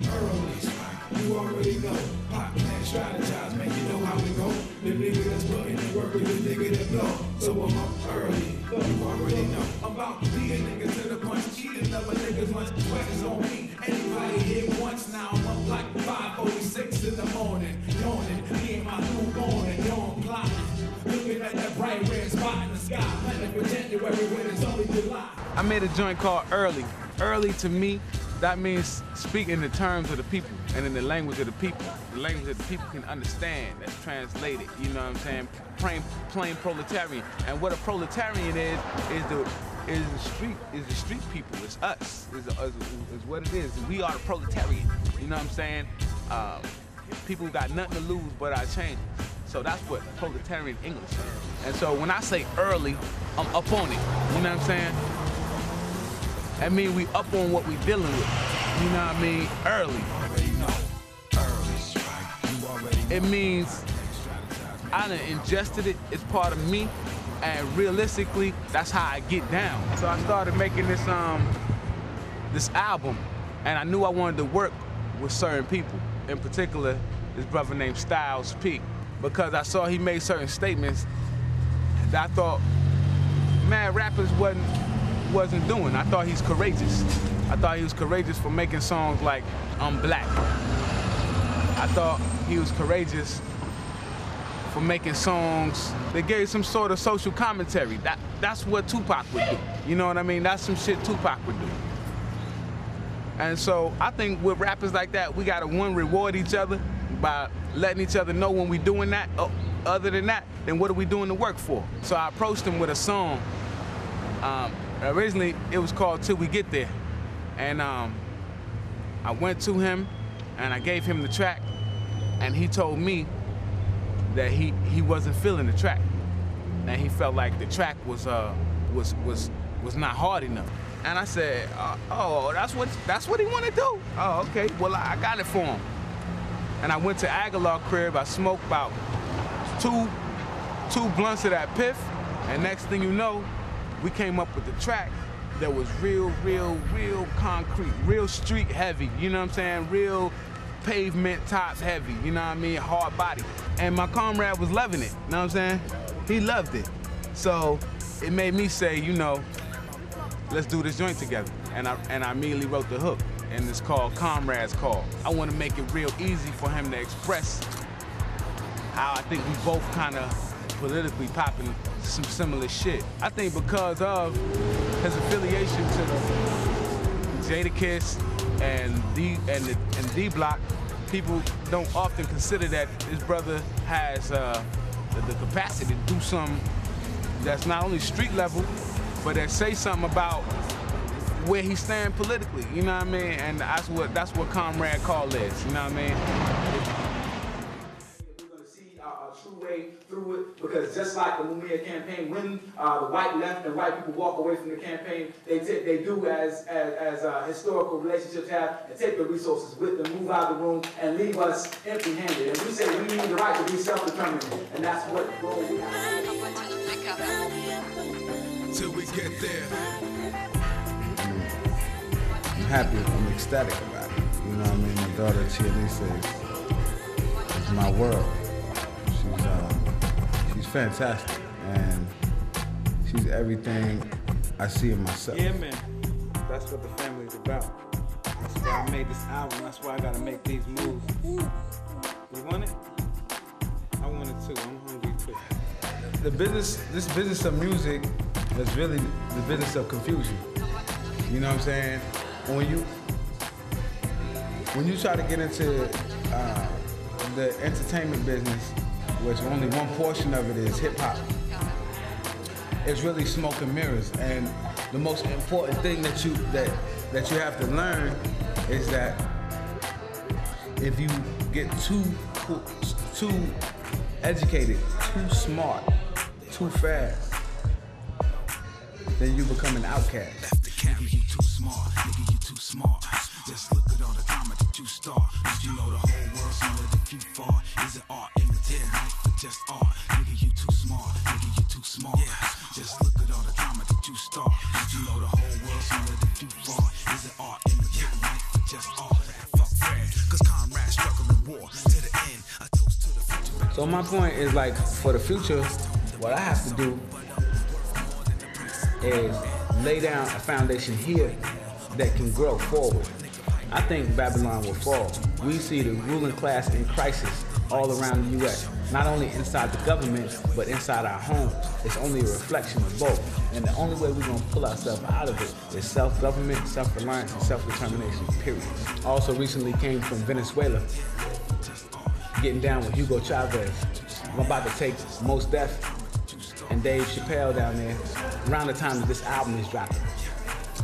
Early, you already know. Hot man, strategize, man, you know how we go. The nigga that's putting in work is the nigga that blow. So I'm up early, you already know. I'm about to be a nigga to the punch, cheating other niggas lunch, sweaters on me. Anybody hit once now, I'm up like 5:46 in the morning. Yawning, me and my new morning, yawn plotting. Looking at that bright red spot in the sky, planning for January when it's only July. I made a joint called Early. Early to me, that means speaking in the terms of the people and in the language of the people. The language that the people can understand, that's translated, you know what I'm saying? Plain proletarian. And what a proletarian is the street people. It's us, is what it is. We are the proletarian, you know what I'm saying? People got nothing to lose but our change. So that's what proletarian English is. And so when I say early, I'm up on it, you know what I'm saying? That means we up on what we dealing with, you know what I mean? Early. It means I done ingested it, it's part of me, and realistically, that's how I get down. So I started making this album, and I knew I wanted to work with certain people, in particular, this brother named Styles P, because I saw he made certain statements that I thought, man, rappers wasn't doing. I thought he's courageous. I thought he was courageous for making songs like I'm Black. I thought he was courageous for making songs that gave some sort of social commentary. That's what Tupac would do. You know what I mean? That's some shit Tupac would do. And so I think with rappers like that, we gotta, one, reward each other by letting each other know when we doing that. Other than that, then what are we doing the work for? So I approached him with a song. Originally, it was called Till We Get There. And I went to him and I gave him the track, and he told me that he wasn't feeling the track. And he felt like the track was not hard enough. And I said, oh, that's what he wanna do? Oh, okay, well, I got it for him. And I went to Aguilar's crib, I smoked about two blunts of that piff, and next thing you know, we came up with the track that was real concrete, real street heavy, you know what I'm saying? Real pavement tops heavy, you know what I mean? Hard body. And my comrade was loving it, you know what I'm saying? He loved it. So it made me say, you know, let's do this joint together. And I immediately wrote the hook, and it's called Comrade's Call. I want to make it real easy for him to express how I think we both kind of politically popping some similar shit. I think because of his affiliation to Jadakiss and D Block, people don't often consider that this brother has the capacity to do something that's not only street level, but that say something about where he stand politically, you know what I mean? And that's what Comrade Call is, you know what I mean? True way through it, because just like the Lumia campaign, when the white left and white people walk away from the campaign, they do as historical relationships have, and take the resources with them, move out of the room, and leave us empty-handed. And we say we need the right to be self-determined, and that's what role we have. Till we get there. I'm happy, I'm ecstatic about it. You know what I mean? My daughter, Chialisa, is my world. She's fantastic, and she's everything I see in myself. Yeah, man. That's what the family's about. That's why I made this album. That's why I gotta make these moves. You want it? I want it too. I'm hungry too. This business of music is really the business of confusion. You know what I'm saying? When you try to get into the entertainment business, which only one portion of it is hip-hop, it's really smoke and mirrors. And the most important thing that you have to learn is that if you get too educated, too smart, too fast, then you become an outcast. Nigga, you too smart. Nigga, you too smart. Just look at all the drama that you start. Did you know the whole world's smaller than you far? Is it art, imitate life, or just art? Nigga, you too smart. Nigga, you too smart. Yeah. Just look at all the drama that you start. Did you know the whole world's smaller than you far? Is it art, imitate life, or just art? Fuck friends. So my point is, like, for the future, what I have to do is lay down a foundation here that can grow forward. I think Babylon will fall. We see the ruling class in crisis all around the U.S., not only inside the government, but inside our homes. It's only a reflection of both. And the only way we're gonna pull ourselves out of it is self-government, self-reliance, and self-determination, period. Also recently came from Venezuela, getting down with Hugo Chavez. I'm about to take Mos Def and Dave Chappelle down there around the time that this album is dropping.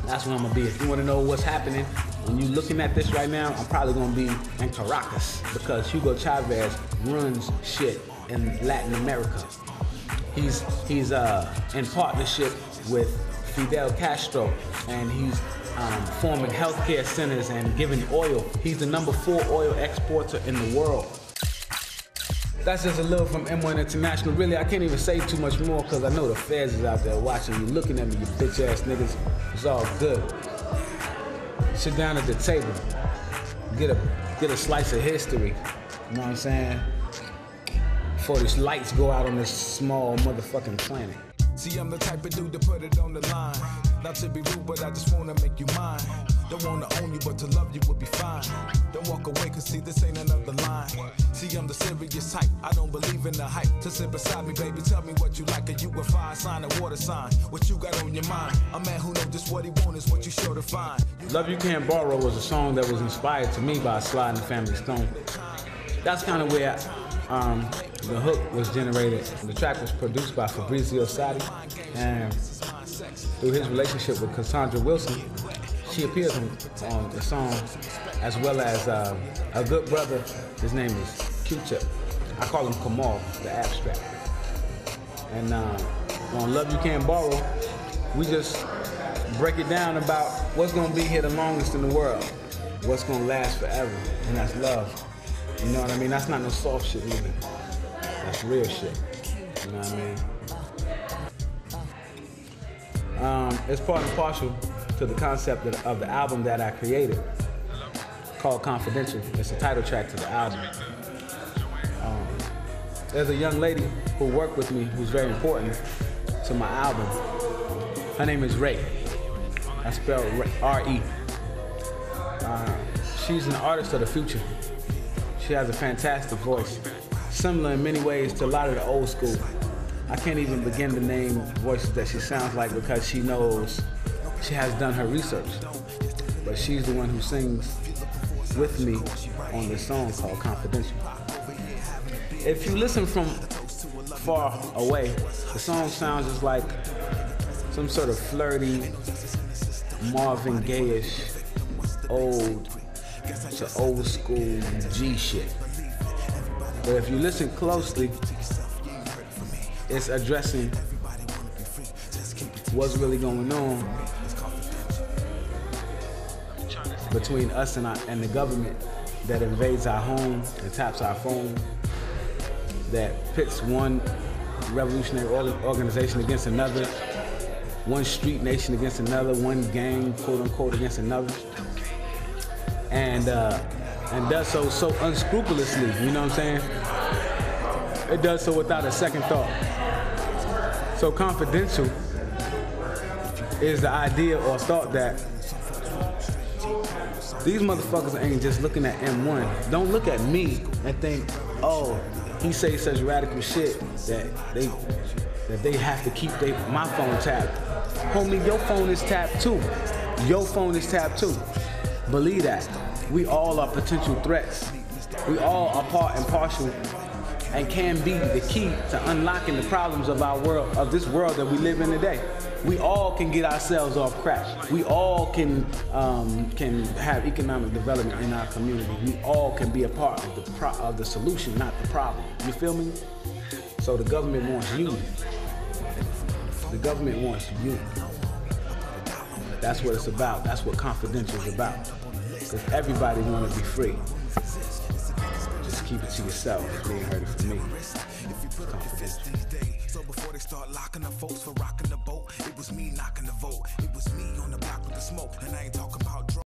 That's where I'm gonna be. If you wanna know what's happening, when you're looking at this right now, I'm probably gonna be in Caracas because Hugo Chavez runs shit in Latin America. He's in partnership with Fidel Castro, and he's forming healthcare centers and giving oil. He's the #4 oil exporter in the world. That's just a little from M-1 International. Really, I can't even say too much more because I know the feds is out there watching you, looking at me, you bitch ass niggas. It's all good. Sit down at the table. Get a slice of history. You know what I'm saying? Before these lights go out on this small motherfucking planet. See, I'm the type of dude to put it on the line. Not to be rude, but I just wanna make you mine. Don't wanna own you, but to love you would be fine. Don't walk away, cause see, this ain't another line. See, I'm the serious type, I don't believe in the hype. To sit beside me, baby, tell me what you like. Are you a fire sign, a water sign? What you got on your mind? A man who knows just what he wants is what you sure to find. Love You Can't Borrow was a song that was inspired to me by Sly and the Family Stone. That's kind of where the hook was generated. The track was produced by Fabrizio Sadi, and through his relationship with Cassandra Wilson, she appears on the song, as well as a good brother. His name is Q-Tip. I call him Kamal, the abstract. And on Love You Can't Borrow, we just break it down about what's gonna be here the longest in the world, what's gonna last forever, and that's love. You know what I mean? That's not no soft shit either. That's real shit. You know what I mean? It's part and parcel to the concept of the album that I created, called Confidential. It's the title track to the album. There's a young lady who worked with me who's very important to my album. Her name is Ray. I spell R-E. She's an artist of the future. She has a fantastic voice, similar in many ways to a lot of the old school. I can't even begin to name voices that she sounds like because she knows, she has done her research. But she's the one who sings with me on this song called Confidential. If you listen from far away, the song sounds just like some sort of flirty, Marvin Gaye-ish, old school G shit. But if you listen closely, it's addressing what's really going on between us and the government that invades our home and taps our phone, that pits one revolutionary organization against another, one street nation against another, one gang, quote unquote, against another, and does so unscrupulously, you know what I'm saying? It does so without a second thought. So Confidential is the idea or thought that these motherfuckers ain't just looking at M-1. Don't look at me and think, oh, he says such radical shit that they have to keep my phone tapped. Homie, your phone is tapped too. Your phone is tapped too. Believe that. We all are potential threats. We all are part and parcel and can be the key to unlocking the problems of our world, of this world that we live in today. We all can get ourselves off crack. We all can have economic development in our community. We all can be a part of the solution, not the problem. You feel me? So the government wants unity. The government wants unity. That's what it's about. That's what Confidential is about. Because everybody want to be free. Just keep it to yourself. If you ain't heard it from me. Confidential. So before they start locking up folks for rocking the boat, it was me knocking the vote. It was me on the block with the smoke, and I ain't talking about drugs.